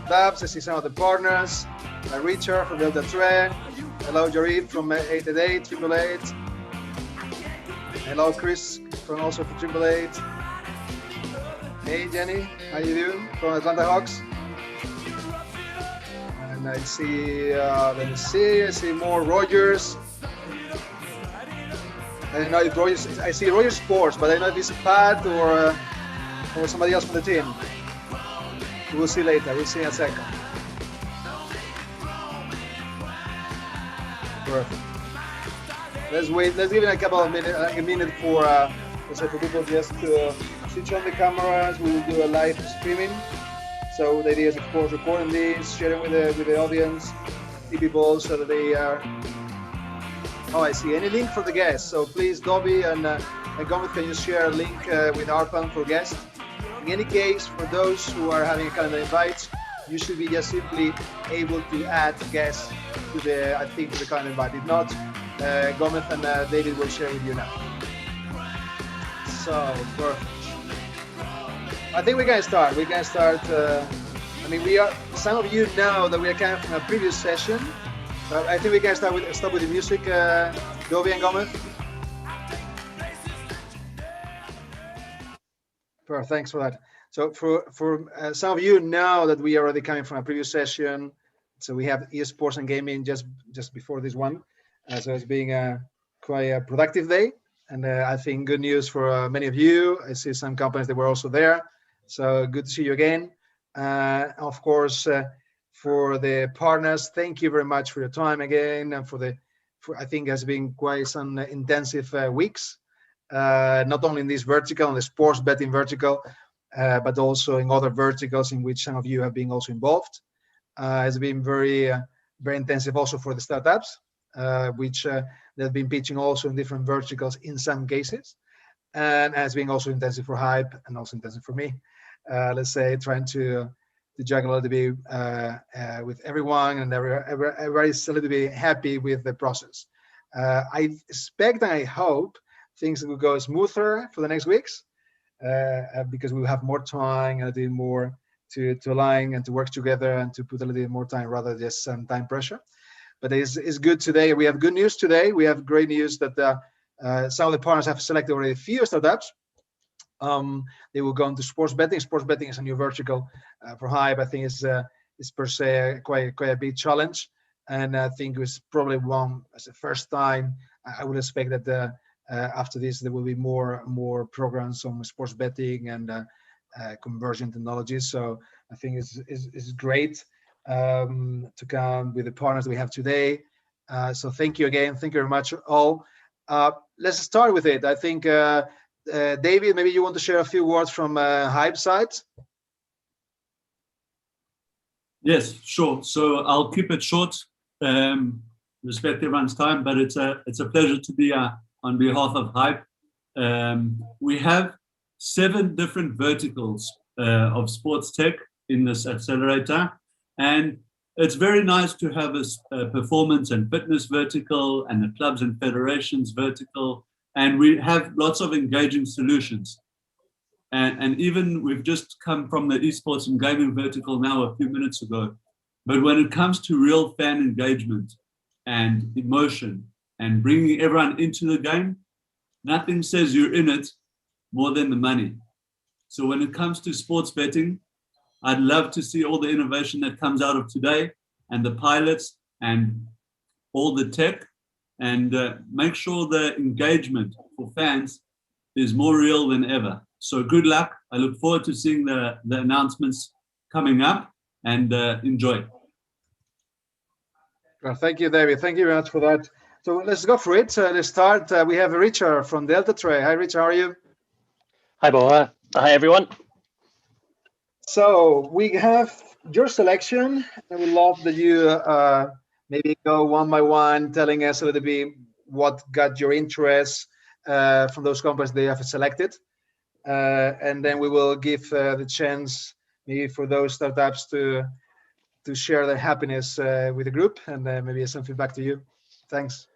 startups. I see some of the partners. Richard from Delta Tre. Hello, Jarib from 888, 888. Hello, Chris from also from 888. Hey, Jenny, how you doing? From Atlanta Hawks. And I see, let me see, I see more Rogers. I don't know if Rogers, I see Rogers Sports, but I don't know if it's Pat or somebody else from the team. We'll see later, we'll see in a second. Perfect. Let's wait, let's give it a couple of minutes, like a minute for, let's say for people just to switch on the cameras. We will do a live streaming. So the idea is, of course, recording this, sharing with the audience, see people so that they are. Oh, I see. Any link for the guests? So please, Dobby and Gomez, can you share a link with Arpan for guests? In any case, for those who are having a calendar invite, you should be just simply able to add guests to the, I think, to the calendar invite. If not, Gomez and David will share with you now. So perfect. I think we're gonna start. We're gonna start. I mean, we are. Some of you know that we are coming from a previous session, but I think we can start with the music. Dovi and Gomez. Perfect. Thanks for that. So for some of you know that we are already coming from a previous session. So we have esports and gaming just before this one. So it's being quite a productive day, and I think good news for many of you. I see some companies that were also there. So good to see you again. Of course, for the partners, thank you very much for your time again, and for I think it has been quite some intensive weeks, not only in this vertical, in the sports betting vertical, but also in other verticals in which some of you have been also involved. It's been very intensive also for the startups, which they've been pitching also in different verticals in some cases, and has been also intensive for HYPE and also intensive for me. Let's say trying to juggle a little bit with everyone, and everybody's a little bit happy with the process. I expect and I hope things will go smoother for the next weeks, because we will have more time and a little more to align and to work together and to put a little bit more time rather than just some time pressure. But it's good today. We have good news today. We have great news that some of the partners have selected already a few startups. They will go into sports betting. Sports betting is a new vertical for HYPE. I think it's per se quite a big challenge, and I think it was probably one as the first time. I would expect that after this there will be more programs on sports betting and conversion technologies. So I think it's great to come with the partners we have today. So thank you again. Thank you very much all. Let's start with it. I think. David, maybe you want to share a few words from HYPE side? Yes, sure. So I'll keep it short, respect everyone's time, but it's a pleasure to be on behalf of HYPE. We have 7 different verticals of sports tech in this accelerator, and it's very nice to have a performance and fitness vertical and the clubs and federations vertical. And we have lots of engaging solutions. And even we've just come from the esports and gaming vertical now a few minutes ago. But when it comes to real fan engagement and emotion and bringing everyone into the game, nothing says you're in it more than the money. So when it comes to sports betting, I'd love to see all the innovation that comes out of today and the pilots and all the tech, and make sure the engagement for fans is more real than ever. So good luck. I look forward to seeing the announcements coming up, and enjoy. Well, thank you, David. Thank you very much for that. So let's go for it. Let's start. We have Richard from Delta Tre. Hi, Richard. How are you? Hi, Boa. Hi, everyone. So we have your selection, and we love that you maybe go one by one, telling us a little bit what got your interest from those companies they have selected. And then we will give the chance maybe for those startups to share their happiness with the group, and maybe some feedback to you. Thanks.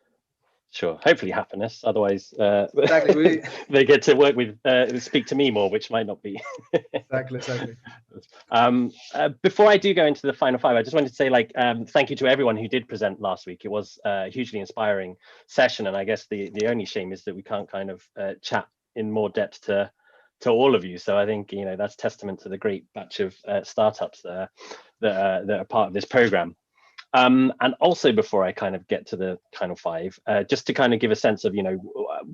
Sure. Hopefully happiness. Otherwise, Exactly. they get to work with, speak to me more, which might not be. Exactly. Before I do go into the final five, I just wanted to say, like, thank you to everyone who did present last week. It was a hugely inspiring session, and I guess the only shame is that we can't kind of chat in more depth to all of you. So I think that's testament to the great batch of startups that are part of this program. And also, before I kind of get to the final five, just to kind of give a sense of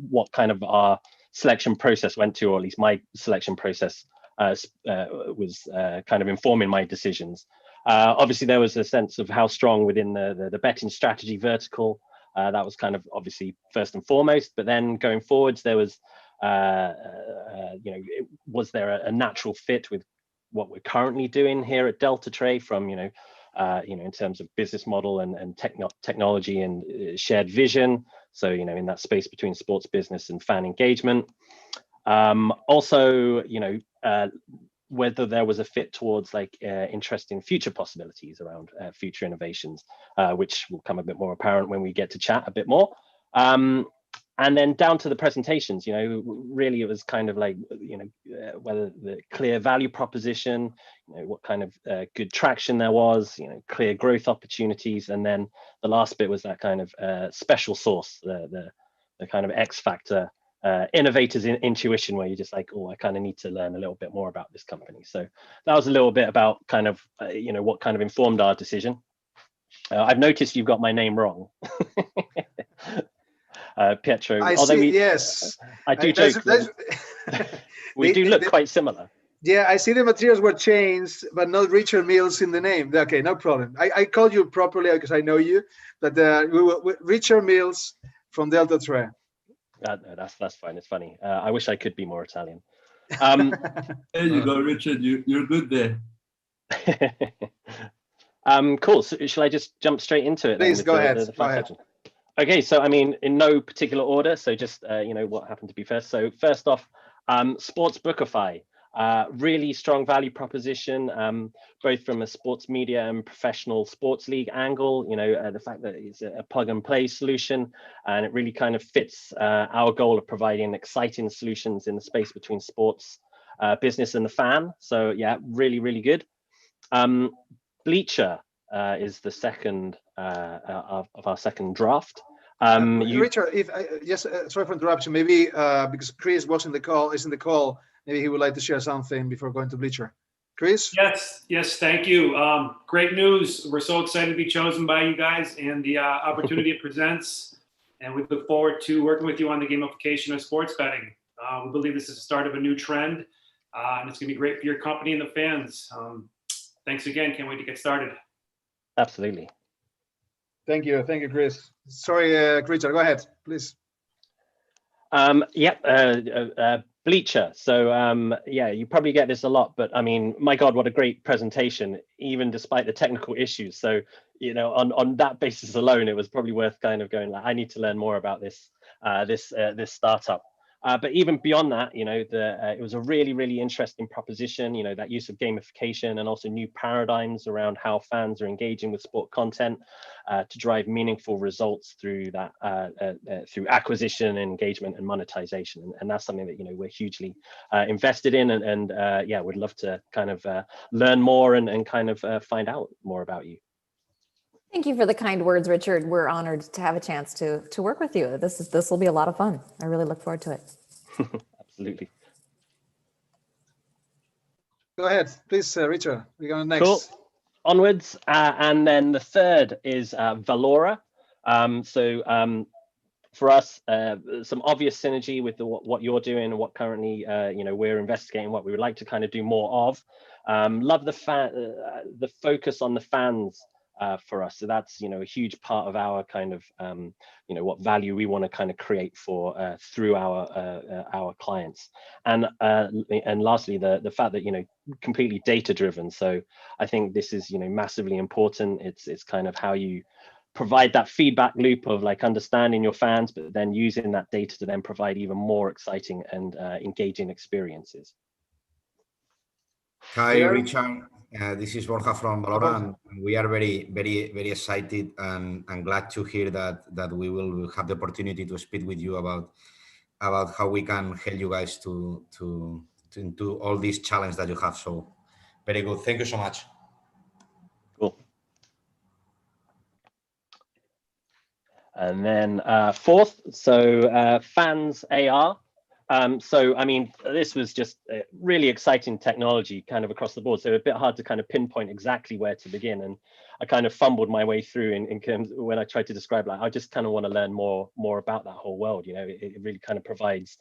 what kind of our selection process went to, or at least my selection process was kind of informing my decisions. Obviously, there was a sense of how strong within the betting strategy vertical. That was kind of obviously first and foremost. But then going forwards, there was, was there a natural fit with what we're currently doing here at Delta Tray from in terms of business model and technology and shared vision. So, in that space between sports business and fan engagement. Also, whether there was a fit towards like interesting future possibilities around future innovations, which will come a bit more apparent when we get to chat a bit more. And then down to the presentations, really it was kind of like, whether the clear value proposition, what kind of good traction there was, clear growth opportunities. And then the last bit was that kind of special sauce, the kind of X factor, innovators in intuition, where you're just like, oh, I kind of need to learn a little bit more about this company. So that was a little bit about kind of, what kind of informed our decision. I've noticed you've got my name wrong. Pietro. I see. Yes, I do joke. We do look quite similar. Yeah, I see the materials were changed, but not Richard Mills in the name. Okay, no problem. I called you properly because I know you, but Richard Mills from Delta Tray. No, that's fine. It's funny. I wish I could be more Italian. There you go, Richard. You're good there. Cool. So shall I just jump straight into it? Please go ahead. Go ahead. Okay, so I mean, in no particular order, so just what happened to be first. So first off, Sportsbookify, really strong value proposition, both from a sports media and professional sports league angle. The fact that it's a plug and play solution, and it really kind of fits our goal of providing exciting solutions in the space between sports business and the fan. So yeah, really, really good. Bleacher is the second of our second draft. Richard, if sorry for interruption, maybe because Chris was in the call, maybe he would like to share something before going to Bleacher. Chris? Yes, thank you. Great news. We're so excited to be chosen by you guys and the opportunity it presents. And we look forward to working with you on the gamification of sports betting. We believe this is the start of a new trend, and it's going to be great for your company and the fans. Thanks again. Can't wait to get started. Absolutely. Thank you, Chris. Sorry, Richard, go ahead, please. Bleacher. So you probably get this a lot, but I mean, my God, what a great presentation, even despite the technical issues. So, on that basis alone, it was probably worth kind of going like, I need to learn more about this startup. But even beyond that, it was a really, really interesting proposition, that use of gamification and also new paradigms around how fans are engaging with sport content to drive meaningful results through that, through acquisition, engagement and monetization. And that's something that, we're hugely invested in and would love to kind of learn more and kind of find out more about you. Thank you for the kind words, Richard. We're honored to have a chance to work with you. This will be a lot of fun. I really look forward to it. Absolutely. Go ahead, please, Richard. We're going next. Cool. Onwards, and then the third is Valora. For us, some obvious synergy with what you're doing and what currently we're investigating, what we would like to kind of do more of. Love the focus on the fans. For us, so that's a huge part of our kind of what value we want to kind of create for through our clients, and lastly the fact that completely data driven. So I think this is massively important. It's kind of how you provide that feedback loop of like understanding your fans, but then using that data to then provide even more exciting and engaging experiences. Hi, Here. Richard. This is Borja from Valorant. We are very, very, very excited and glad to hear that we will have the opportunity to speak with you about how we can help you guys to do all these challenges that you have. So very good. Thank you so much. Cool. And then fourth, so fans AR. So, I mean, this was just really exciting technology kind of across the board. So a bit hard to kind of pinpoint exactly where to begin. And I kind of fumbled my way through in terms when I tried to describe, like, I just kind of want to learn more about that whole world. You know, it really kind of provides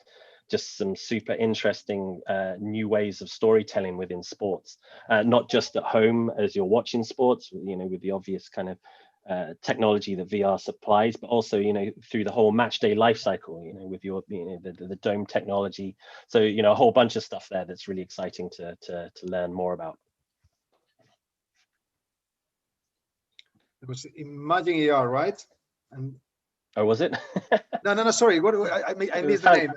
just some super interesting new ways of storytelling within sports, not just at home as you're watching sports, you know, with the obvious kind of technology that VR supplies, but also, you know, through the whole match day life cycle, you know, with your, you know, the dome technology. So, you know, a whole bunch of stuff there that's really exciting to learn more about. It was Imagine AR, right? And or was it? no, sorry. What I missed the name.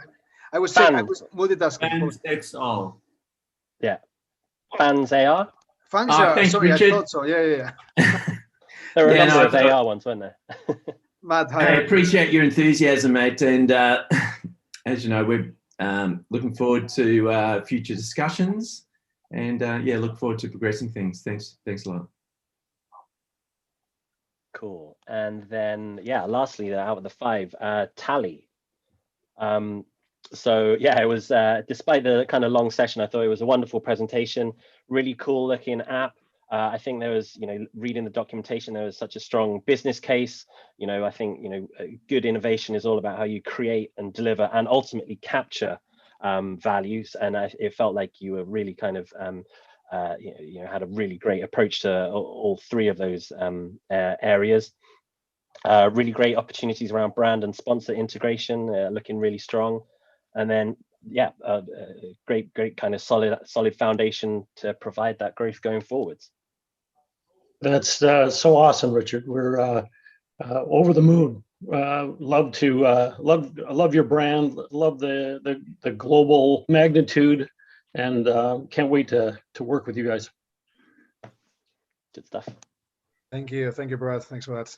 I was multitasking. Fans XR. Yeah. Fans AR. Fans AR. Thanks, Sorry, Richard. I thought so. Yeah. There are a number of no, AR ones, weren't there? Matt, I hi. appreciate your enthusiasm, mate. And as you know, we're looking forward to future discussions, and yeah, look forward to progressing things. Thanks a lot. Cool. And then, yeah, lastly, out of the five, Tally. So yeah, it was, despite the kind of long session, I thought it was a wonderful presentation, really cool looking app. I think there was, you know, reading the documentation, there was such a strong business case. You know, I think, you know, good innovation is all about how you create and deliver and ultimately capture values. And it felt like you were really kind of, you know, had a really great approach to all three of those areas. Really great opportunities around brand and sponsor integration, looking really strong. And then, yeah, great kind of solid foundation to provide that growth going forwards. That's so awesome, Richard. We're over the moon. Love your brand. Love the global magnitude, and can't wait to work with you guys. Good stuff. Thank you, Brad. Thanks for that.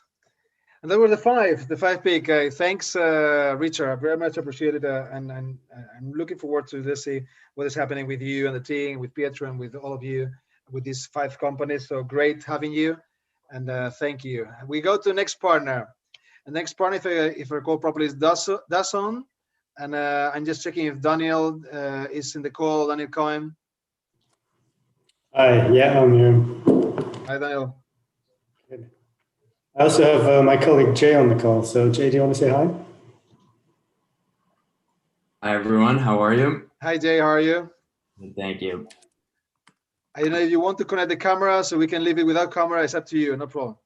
And that were the five pick. Thanks, Richard. I very much appreciate it, and I'm looking forward to see what is happening with you and the team, with Pietro, and with all of you, with these 5 companies. So great having you, and thank you. We go to the next partner. The next partner, if I recall properly, is Dasson, and I'm just checking if Daniel is in the call. Daniel Cohen. Hi, yeah, I'm here. Hi, Daniel. Good. I also have my colleague Jay on the call. So Jay, do you want to say hi? Hi, everyone. How are you? Hi, Jay. How are you? Thank you. I don't know if you want to connect the camera, so we can leave it without camera. It's up to you. No problem.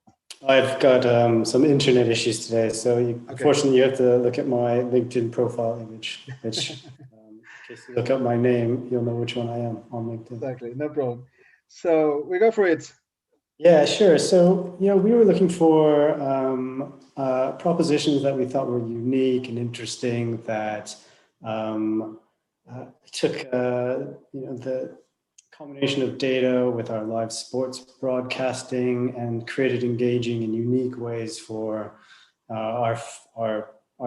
I've got some internet issues today, so unfortunately you have to look at my LinkedIn profile image, which in case you look up my name, you'll know which one I am on LinkedIn. Exactly, no problem. So we go for it. Yeah, sure. So, you know, we were looking for propositions that we thought were unique and interesting, that took, you know, the combination of data with our live sports broadcasting and created engaging and unique ways for our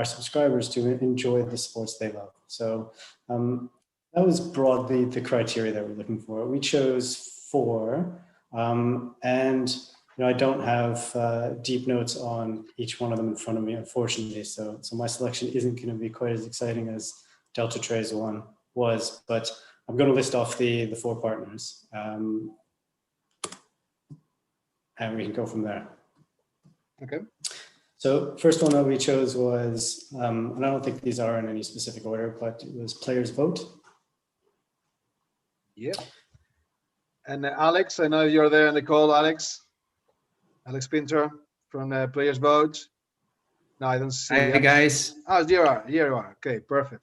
subscribers to enjoy the sports they love. So that was broadly the criteria that we're looking for. We chose 4, and you know, I don't have deep notes on each one of them in front of me, unfortunately. So my selection isn't going to be quite as exciting as Delta Trey's one was, but I'm going to list off the 4 partners, and we can go from there. Okay. So first one that we chose was, and I don't think these are in any specific order, but it was Players Vote. Yeah. And Alex, I know you're there in the call, Alex Pinter from Players Vote. No, I don't see. Hi, guys. Oh, here you are. Okay, perfect.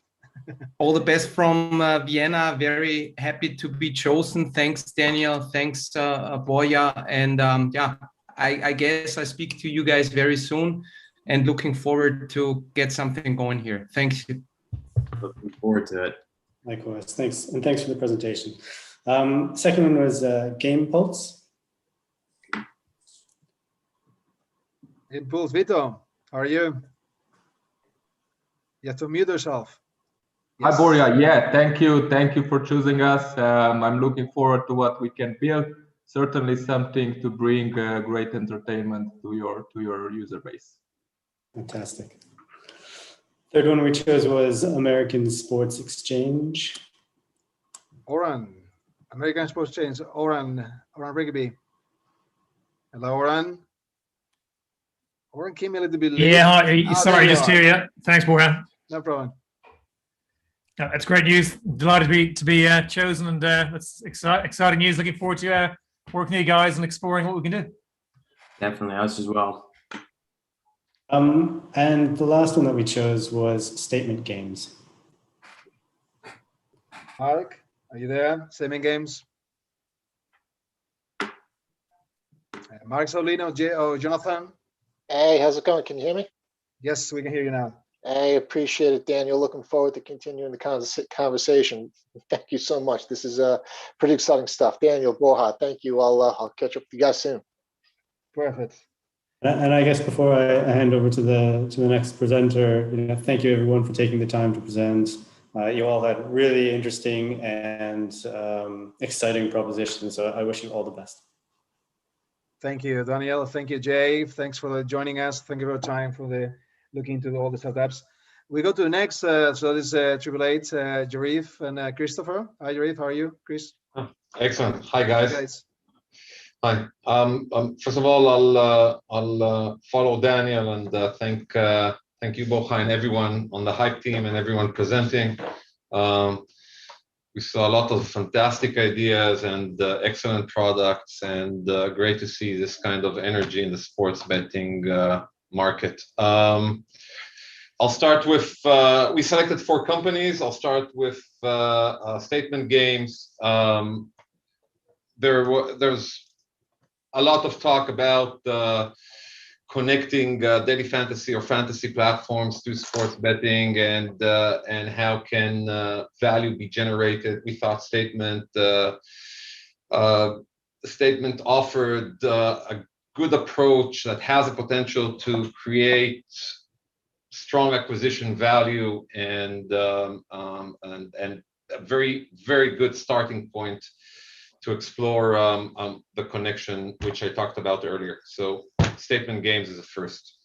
All the best from Vienna. Very happy to be chosen. Thanks, Daniel. Thanks, Boya. And yeah, I guess I speak to you guys very soon, and looking forward to get something going here. Thanks. Looking forward to it. Likewise. Thanks. And thanks for the presentation. Second one was Game Pulse. Impulse, Vito, how are you? You have to mute yourself. Hi, Borja. Yeah, thank you. Thank you for choosing us. I'm looking forward to what we can build. Certainly something to bring great entertainment to your user base. Fantastic. Third one we chose was American Sports Exchange. Oran, American Sports Exchange, Oran Rigby. Hello, Oran. Oran came a little bit late. Yeah, hi. Sorry, just here. Yeah, thanks, Borja. No problem. No, that's great news. Delighted to be chosen, and that's exciting news. Looking forward to working with you guys and exploring what we can do. Definitely, us as well. And the last one that we chose was Statement Games. Mark, are you there? Statement Games. Mark Solino, Jonathan. Hey, how's it going? Can you hear me? Yes, we can hear you now. Hey, appreciate it, Daniel. Looking forward to continuing the conversation. Thank you so much. This is pretty exciting stuff. Daniel, Borja, thank you. I'll catch up with you guys soon. Perfect. And I guess before I hand over to the next presenter, thank you everyone for taking the time to present. You all had really interesting and exciting propositions. So I wish you all the best. Thank you, Daniel. Thank you, Jay. Thanks for joining us. Thank you for your time for looking into all the setups. We go to the next. So this is Triple Eight, Jarif and Christopher. Hi, Jarif. How are you, Chris? Excellent. Hi, guys. Hi. First of all, I'll follow Daniel and thank you, Borja, and everyone on the HYPE team and everyone presenting. We saw a lot of fantastic ideas and excellent products, and great to see this kind of energy in the sports betting market. I'll start with, we selected 4 companies. I'll start with Statement Games. There's a lot of talk about connecting daily fantasy or fantasy platforms to sports betting and how can value be generated. We thought Statement offered a good approach that has a potential to create strong acquisition value and a very, very good starting point to explore the connection which I talked about earlier. So Statement Games is the first.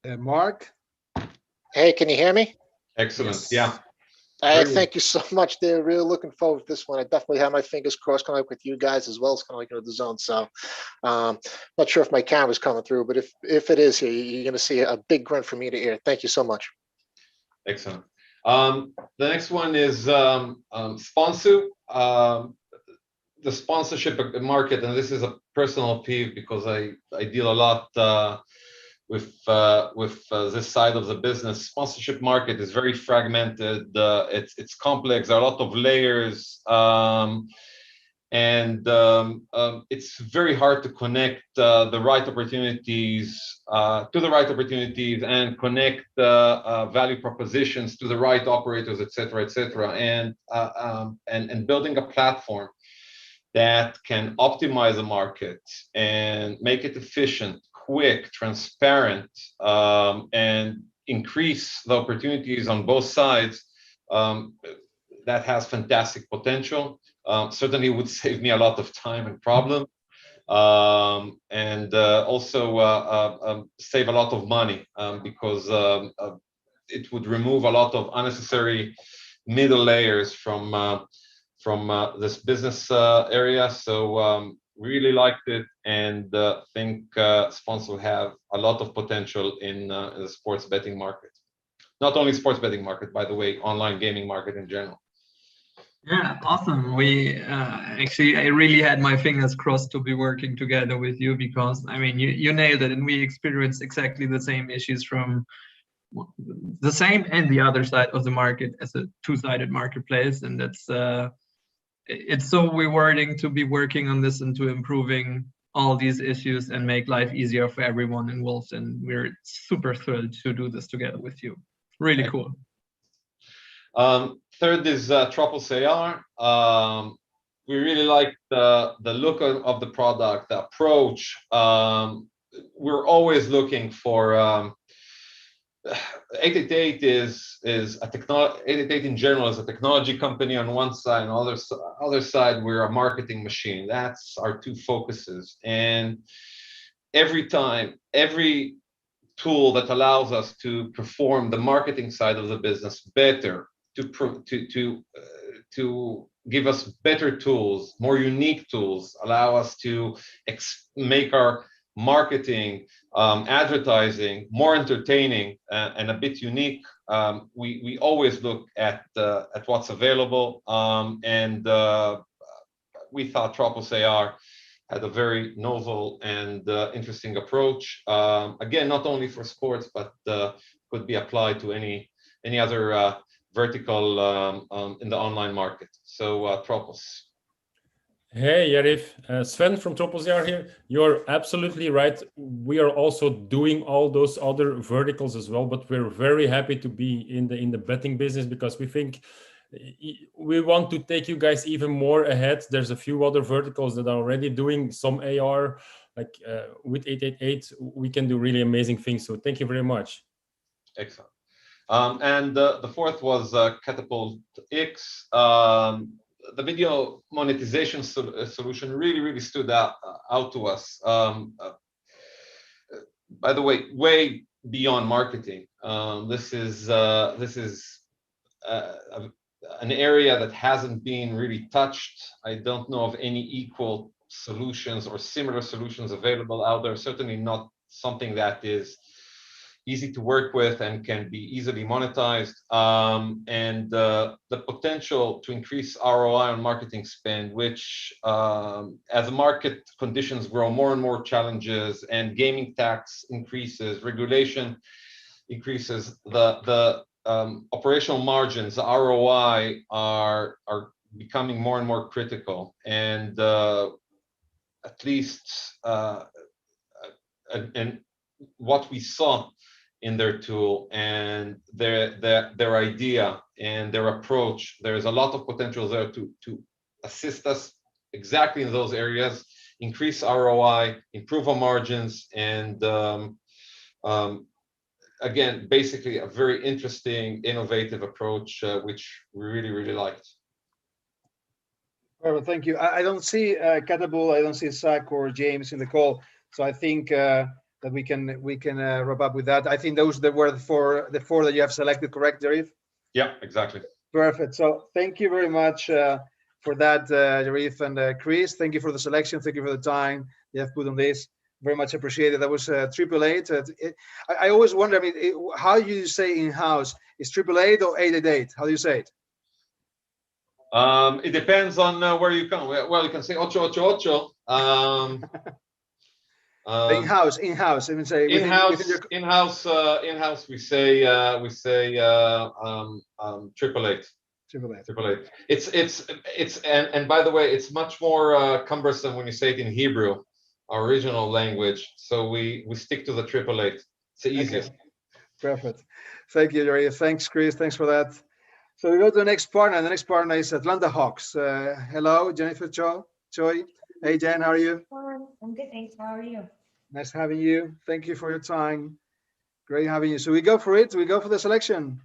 Mark? Hey, can you hear me? Excellent. Yes. Yeah. Thank you so much. They're really looking forward to this one. I definitely have my fingers crossed kind of like with you guys as well. It's kind of like the zone. So not sure if my camera's coming through, but if it is here, you're going to see a big grunt from ear to ear. Thank you so much. Excellent. The next one is Sponsu. The sponsorship market, and this is a personal peeve because I deal a lot with this side of the business. Sponsorship market is very fragmented. It's complex. There are a lot of layers, and it's very hard to connect the right opportunities to the right opportunities and connect value propositions to the right operators, etc., and building a platform that can optimize the market and make it efficient, quick, transparent, and increase the opportunities on both sides. That has fantastic potential. Certainly would save me a lot of time and problem, and also save a lot of money because it would remove a lot of unnecessary middle layers from this business area. So really liked it, and think sponsors have a lot of potential in the sports betting market. Not only sports betting market, by the way, online gaming market in general. Yeah, awesome. We actually, I really had my fingers crossed to be working together with you because, I mean, you nailed it, and we experienced exactly the same issues from the same and the other side of the market as a two-sided marketplace, and that's it's so rewarding to be working on this and to improving all these issues and make life easier for everyone involved. And we're super thrilled to do this together with you. Really cool. Third is Tropos AR. We really like the look of the product, the approach. We're always looking for 888 is a technology. 888 in general is a technology company on one side, and other side we're a marketing machine. That's our two focuses. And every tool that allows us to perform the marketing side of the business better, to give us better tools, more unique tools, allow us to make our marketing, advertising more entertaining and a bit unique. We always look at what's available, and we thought Tropos AR had a very novel and interesting approach. Again, not only for sports, but could be applied to any other vertical in the online market. So Tropos. Hey, Yarif, Sven from Tropos AR here. You're absolutely right. We are also doing all those other verticals as well, but we're very happy to be in the betting business because we think we want to take you guys even more ahead. There's a few other verticals that are already doing some AR, like with 888, we can do really amazing things. So thank you very much. Excellent. And the fourth was Catapult X. The video monetization solution really stood out to us. By the way beyond marketing. This is an area that hasn't been really touched. I don't know of any equal solutions or similar solutions available out there. Certainly not something that is easy to work with and can be easily monetized. And the potential to increase ROI on marketing spend, which as market conditions grow, more and more challenges and gaming tax increases, regulation increases, the operational margins, the ROI are becoming more and more critical. And at least and what we saw in their tool and their idea and their approach, there's a lot of potential there to assist us exactly in those areas, increase ROI, improve our margins, and again, basically a very interesting, innovative approach, which we really liked. Well, thank you. I don't see Catapult, I don't see Zach or James in the call, so I think that we can wrap up with that. I think those were the four that you have selected, correct, Jarif? Yeah, exactly. Perfect. So thank you very much for that, Jarif and Chris. Thank you for the selection. Thank you for the time you have put on this. Very much appreciated. That was 888. I always wonder, I mean, how you say in-house? Is 888 or 888? How do you say it? It depends on where you come. Well, you can say 888. In-house. I mean, say in-house. We say 888. 888. It's and by the way, it's much more cumbersome when you say it in Hebrew, our original language. So we stick to the 888. It's the easiest. Okay. Perfect. Thank you, Jerry. Thanks, Chris. Thanks for that. So we go to the next partner. The next partner is Atlanta Hawks. Hello, Jennifer Choi. Hey, Jen, how are you? I'm good, thanks. How are you? Nice having you. Thank you for your time. Great having you. So we go for it. We go for the selection.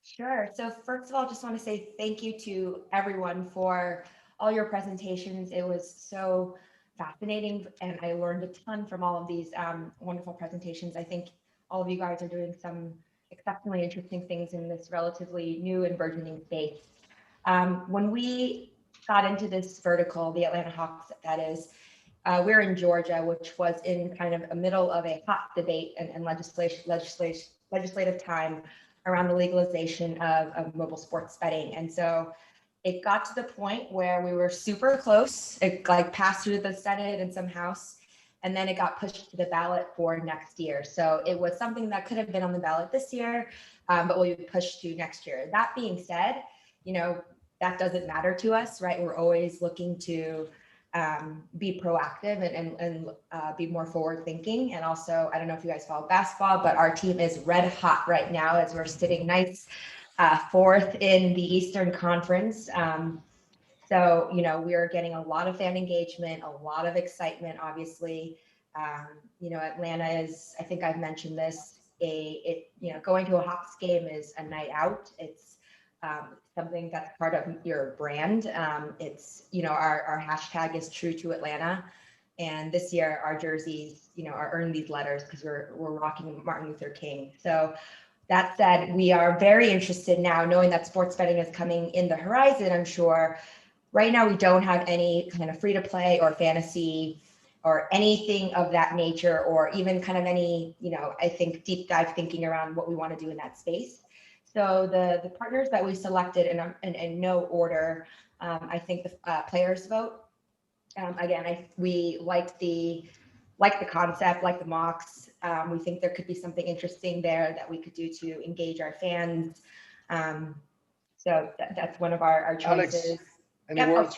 Sure. So first of all, just want to say thank you to everyone for all your presentations. It was so fascinating, and I learned a ton from all of these wonderful presentations. I think all of you guys are doing some exceptionally interesting things in this relatively new and burgeoning space. When we got into this vertical, the Atlanta Hawks, that is, we're in Georgia, which was in kind of the middle of a hot debate and legislative time around the legalization of mobile sports betting. And so it got to the point where we were super close. It like passed through the Senate and some House, and then it got pushed to the ballot for next year. So it was something that could have been on the ballot this year, but will be pushed to next year. That being said, you know, that doesn't matter to us, right? We're always looking to be proactive and be more forward thinking. And also, I don't know if you guys follow basketball, but our team is red hot right now as we're sitting nice fourth in the Eastern Conference. So, you know, we're getting a lot of fan engagement, a lot of excitement, obviously. You know, Atlanta is, I think I've mentioned this, you know, going to a Hawks game is a night out. It's something that's part of your brand. It's, you know, our hashtag is True to Atlanta. And this year our jerseys, you know, are earned these letters because we're rocking Martin Luther King. So that said, we are very interested now, knowing that sports betting is coming in the horizon, I'm sure. Right now, we don't have any kind of free to play or fantasy or anything of that nature, or even kind of any, you know, I think deep dive thinking around what we want to do in that space. So the partners that we selected in no order, I think the players vote. Again, we like the concept, like the mocks. We think there could be something interesting there that we could do to engage our fans. So that's one of our choices. Alex, any words?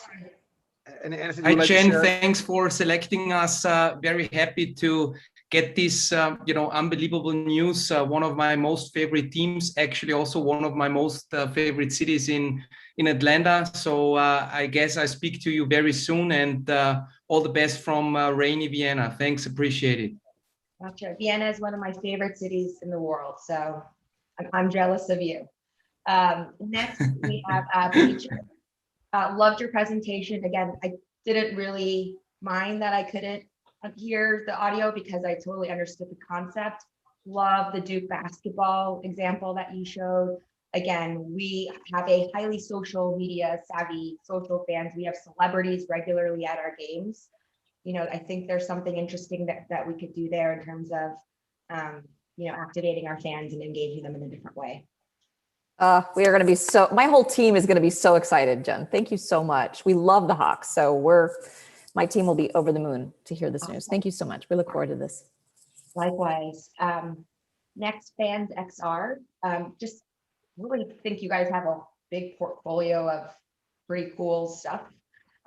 Anything Hi, you'd like to Jen. share? Thanks for selecting us. Very happy to get this, you know, unbelievable news. One of my most favorite teams, actually also one of my most favorite cities in Atlanta. So I guess I speak to you very soon, and all the best from rainy Vienna. Thanks, appreciate it. Gotcha. Vienna is one of my favorite cities in the world, so I'm jealous of you. Next, we have Peaches. Loved your presentation. Again, I didn't really mind that I couldn't hear the audio because I totally understood the concept. Love the Duke basketball example that you showed. Again, we have a highly social media savvy social fans. We have celebrities regularly at our games. You know, I think there's something interesting that we could do there in terms of, you know, activating our fans and engaging them in a different way. We are going to be my whole team is going to be so excited, Jen. Thank you so much. We love the Hawks. So my team will be over the moon to hear this news. Thank you so much. We look forward to this. Likewise. Next, Fans XR. Just really think you guys have a big portfolio of pretty cool stuff.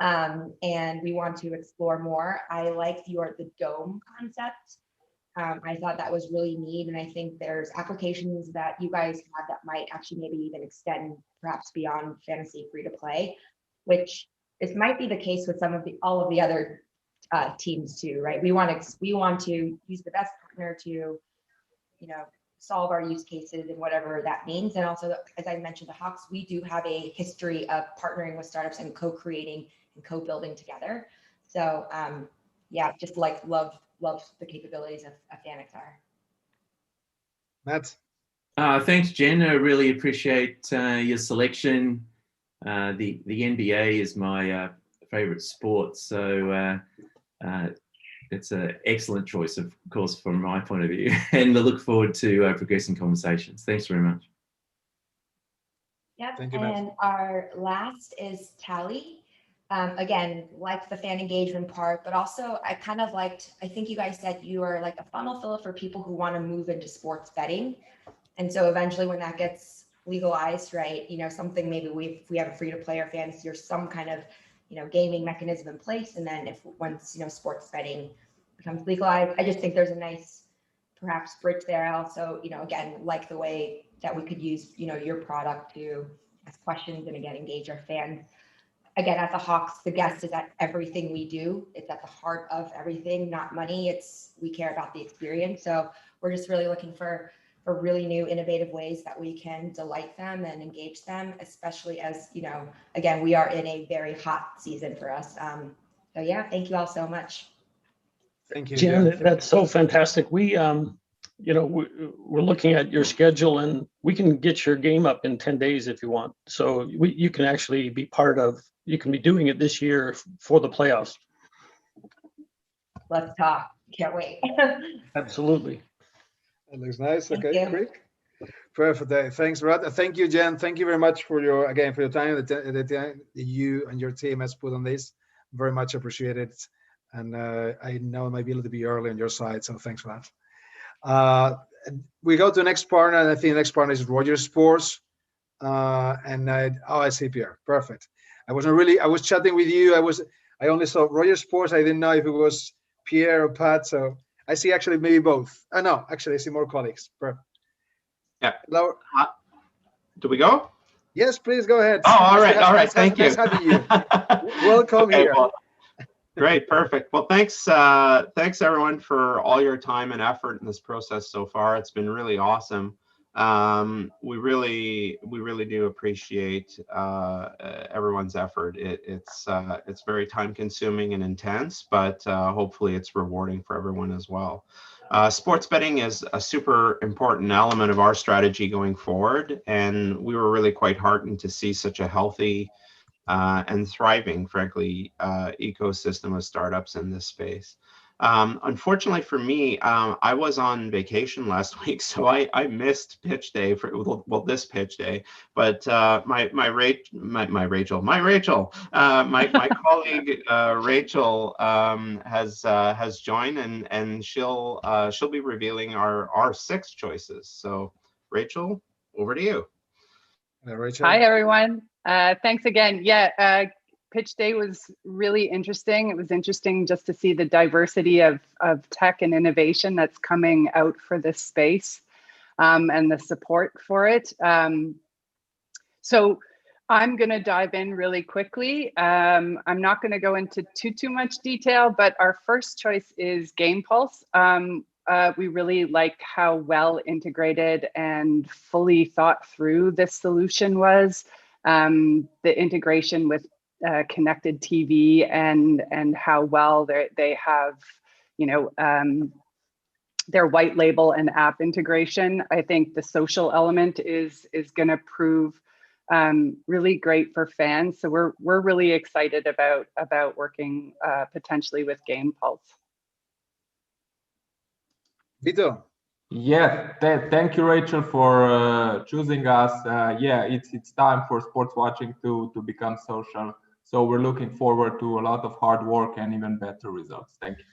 And we want to explore more. I liked the dome concept. I thought that was really neat. And I think there's applications that you guys have that might actually maybe even extend perhaps beyond fantasy free to play, which this might be the case with all of the other teams too, right? We want to use the best partner to, you know, solve our use cases and whatever that means. And also, as I mentioned, the Hawks, we do have a history of partnering with startups and co-creating and co-building together. So yeah, just love the capabilities of FanXR. Matt? Thanks, Jen. I really appreciate your selection. The NBA is my favorite sport, so it's an excellent choice, of course, from my point of view, and I look forward to progressing conversations. Thanks very much. Yep. Thank you, and Matt. Our last is Tally. Again, like the fan engagement part, but also I think you guys said you are like a funnel filler for people who want to move into sports betting. And so eventually when that gets legalized, right, you know, something maybe if we have a free to play or fantasy or some kind of, you know, gaming mechanism in place. And then once, you know, sports betting becomes legalized, I just think there's a nice perhaps bridge there. I also, you know, again, like the way that we could use, you know, your product to ask questions and again, engage our fans. Again, at the Hawks, the guest is at everything we do. It's at the heart of everything, not money. We care about the experience. So we're just really looking for really new, innovative ways that we can delight them and engage them, especially as, you know, again, we are in a very hot season for us. So yeah, thank you all so much. Thank you, Jen. That's so fantastic. We, you know, we're looking at your schedule, and we can get your game up in 10 days if you want. So you can actually be you can be doing it this year for the playoffs. Let's talk. Can't wait. Absolutely. That looks nice. Thank Okay, you. quick. Perfect. Thanks, Rod. Thank you, Jen. Thank you very much for your time that you and your team has put on this. Very much appreciated. And I know it might be a little bit early on your side, so thanks for that. We go to the next partner, and I think the next partner is Rogers Sports. I see Pierre. Perfect. I was chatting with you. I only saw Rogers Sports. I didn't know if it was Pierre or Pat. So I see actually maybe both. No, actually I see more colleagues. Perfect. Yeah. Hello. Do we go? Yes, please go ahead. Oh, all right. All right. Thank you. Nice having you. Welcome Okay, here. well, great. Perfect. Well, thanks everyone for all your time and effort in this process so far. It's been really awesome. We really do appreciate everyone's effort. It's very time consuming and intense, but hopefully it's rewarding for everyone as well. Sports betting is a super important element of our strategy going forward, and we were really quite heartened to see such a healthy and thriving, frankly, ecosystem of startups in this space. Unfortunately for me, I was on vacation last week, so I missed pitch day for this pitch day. But my colleague Rachel has joined, and she'll be revealing our 6 choices. So Rachel, over to you. Rachel. Hi everyone. Thanks again. Yeah. Pitch Day was really interesting. It was interesting just to see the diversity of tech and innovation that's coming out for this space, and the support for it. So I'm going to dive in really quickly. I'm not going to go into too much detail, but our first choice is Game Pulse. We really like how well integrated and fully thought through this solution was. The integration with connected TV and how well they have, their white label and app integration. I think the social element is going to prove really great for fans. So we're really excited about working potentially with Game Pulse. Vito. Yeah, thank you, Rachel, for choosing us. Yeah, it's time for sports watching to become social. So we're looking forward to a lot of hard work and even better results. Thank you.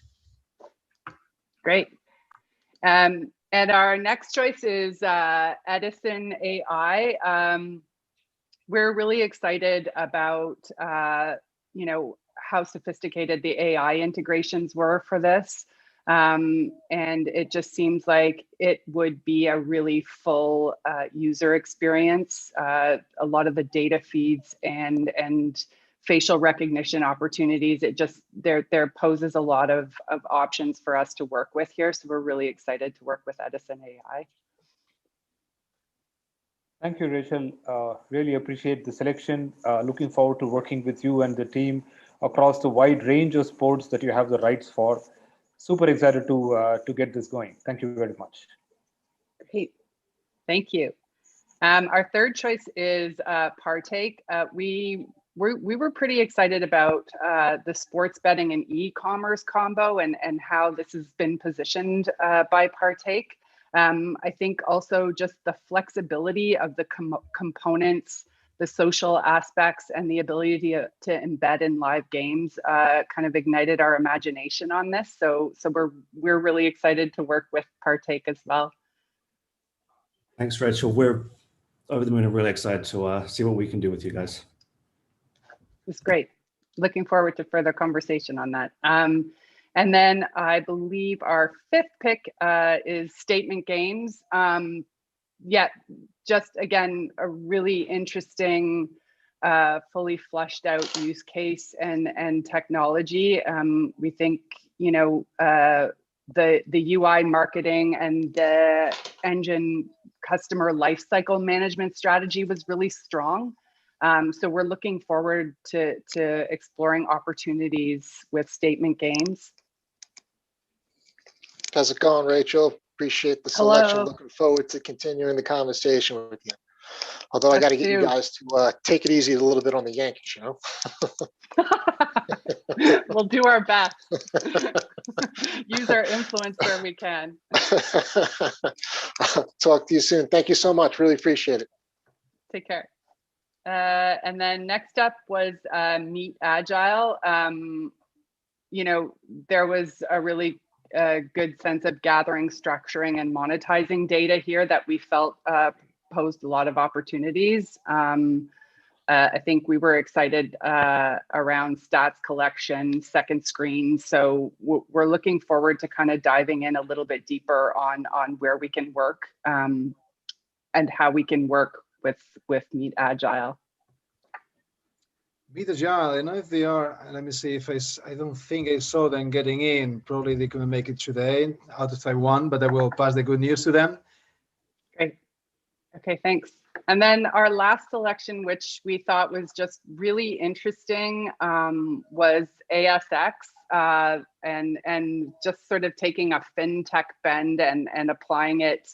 Great. And our next choice is Edison AI. We're really excited about how sophisticated the AI integrations were for this. And it just seems like it would be a really full user experience. A lot of the data feeds and facial recognition opportunities, there poses a lot of options for us to work with here. So we're really excited to work with Edison AI. Thank you, Rachel. Really appreciate the selection. Looking forward to working with you and the team across the wide range of sports that you have the rights for. Super excited to get this going. Thank you very much. Great, thank you. Our third choice is Partake. We were pretty excited about the sports betting and e-commerce combo and how this has been positioned by Partake. I think also just the flexibility of the components, the social aspects, and the ability to embed in live games kind of ignited our imagination on this. So we're really excited to work with Partake as well. Thanks, Rachel. We're over the moon and really excited to see what we can do with you guys. It's great. Looking forward to further conversation on that. And then I believe our fifth pick is Statement Games. Yeah, just again, a really interesting, fully fleshed out use case and technology. We think, the UI marketing and the engine customer lifecycle management strategy was really strong. So we're looking forward to exploring opportunities with Statement Games. How's it going, Rachel? Appreciate the selection. Hello. Looking forward to continuing the conversation with you. Although I got to get you guys to take it easy a little bit on the Yankees, We'll do our best. Use our influence where we can. Talk to you soon. Thank you so much. Really appreciate it. Take care. And then next up was Meet Agile. There was a really good sense of gathering, structuring, and monetizing data here that we felt posed a lot of opportunities. I think we were excited around stats collection, second screen. So we're looking forward to kind of diving in a little bit deeper on where we can work and how we can work with Meet Agile. Meet Agile, I don't know if they are. Let me see if I don't think I saw them getting in. Probably they couldn't make it today out of Taiwan, but I will pass the good news to them. Great. Okay, thanks. And then our last selection, which we thought was just really interesting, was ASX, and just sort of taking a fintech bend and applying it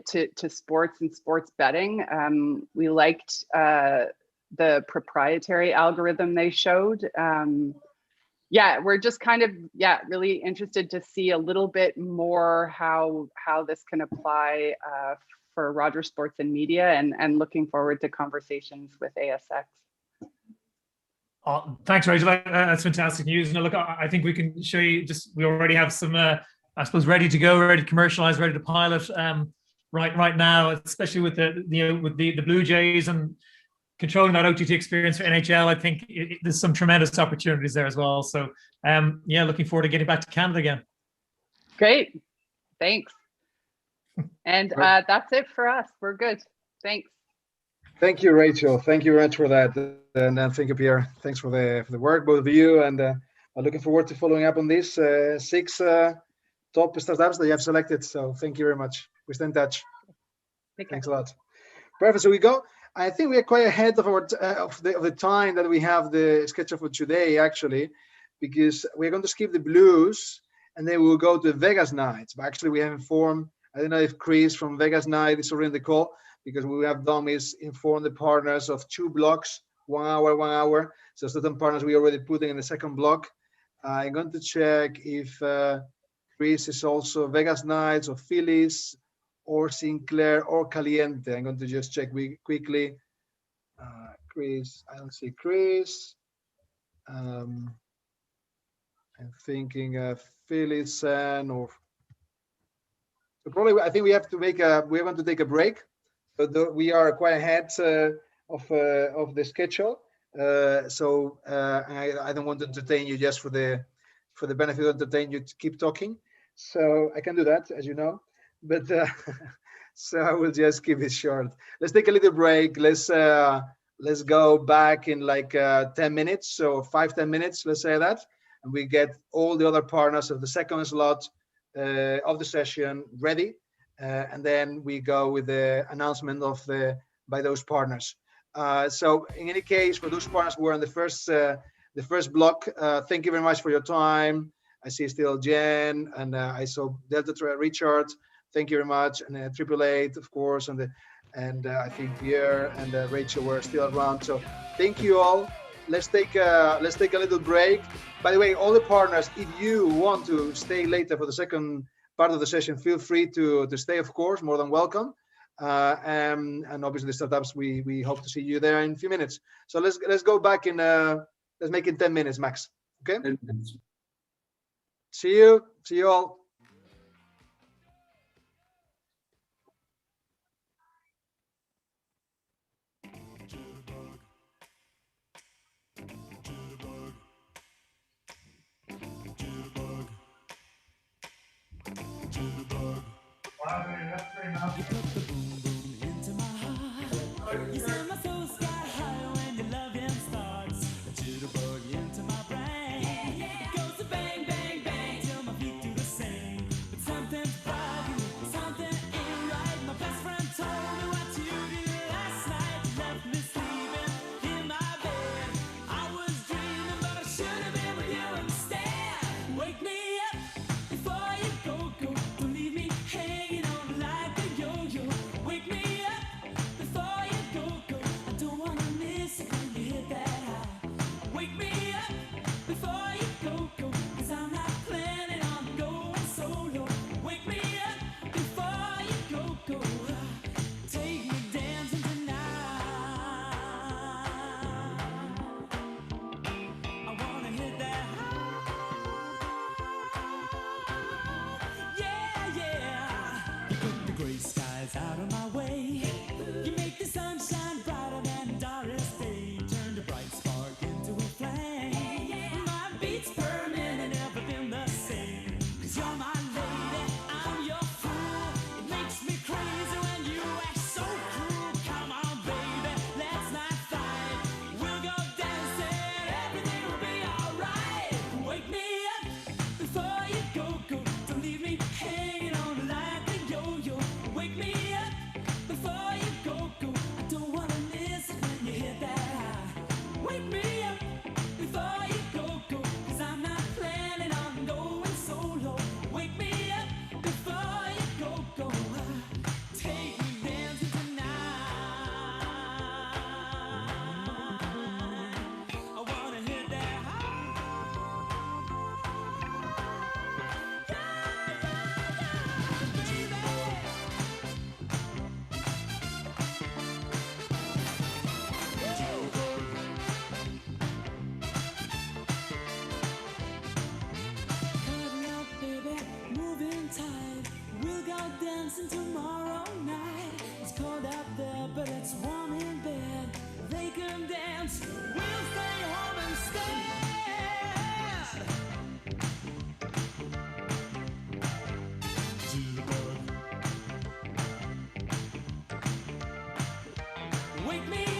to sports and sports betting. We liked the proprietary algorithm they showed. Yeah, we're just kind of, really interested to see a little bit more how this can apply for Rogers Sports and Media, and looking forward to conversations with ASX. Thanks, Rachel. That's fantastic news. Now, look, I think we can show you we already have some, I suppose, ready to go, ready to commercialize, ready to pilot right now, especially with the Blue Jays and controlling that OTT experience for NHL. I think there's some tremendous opportunities there as well. So, looking forward to getting back to Canada again. Great, thanks. And that's it for us. We're good. Thanks. Thank you, Rachel. Thank you very much for that. And thank you, Pierre. Thanks for the work, both of you. And I'm looking forward to following up on these 6 top startups that you have selected. So thank you very much. We stay in touch. Thanks a lot. Perfect. So we go. I think we are quite ahead of our of the time that we have the schedule for today, actually, because we're going to skip the Blues and then we'll go to the Vegas Knights. But actually, we have informed. I don't know if Chris from Vegas Knight is already in the call, because we have done is inform the partners of 2 blocks, 1 hour, 1 hour. So certain partners we already putting in the second block. I'm going to check if Chris is also Vegas Knights or Phillies or Sinclair or Caliente. I'm going to just check quickly. Chris, I don't see Chris. I'm thinking Phillies or. So probably I think we have to we're going to take a break. So we are quite ahead of the schedule. So I don't want to entertain you just for the benefit of entertain you to keep talking. So I can do that, as you know. But so I will just keep it short. Let's take a little break. Let's go back in like 10 minutes. So 5-10 minutes, let's say that. And we get all the other partners of the second slot of the session ready, and then we go with the announcement by those partners. So in any case, for those partners who were in the first block, thank you very much for your time. I see still Jen, and I saw Delta Richard. Thank you very much, and 888, of course, and I think Pierre and Rachel were still around. So thank you all. Let's take a little break. By the way, all the partners, if you want to stay later for the second part of the session, feel free to stay, of course, more than welcome. And obviously the startups, we hope to see you there in a few minutes. So let's go back in, let's make it 10 minutes max. Okay? See you all. Before you go, don't leave me hanging on like a yo-yo. Wake Point me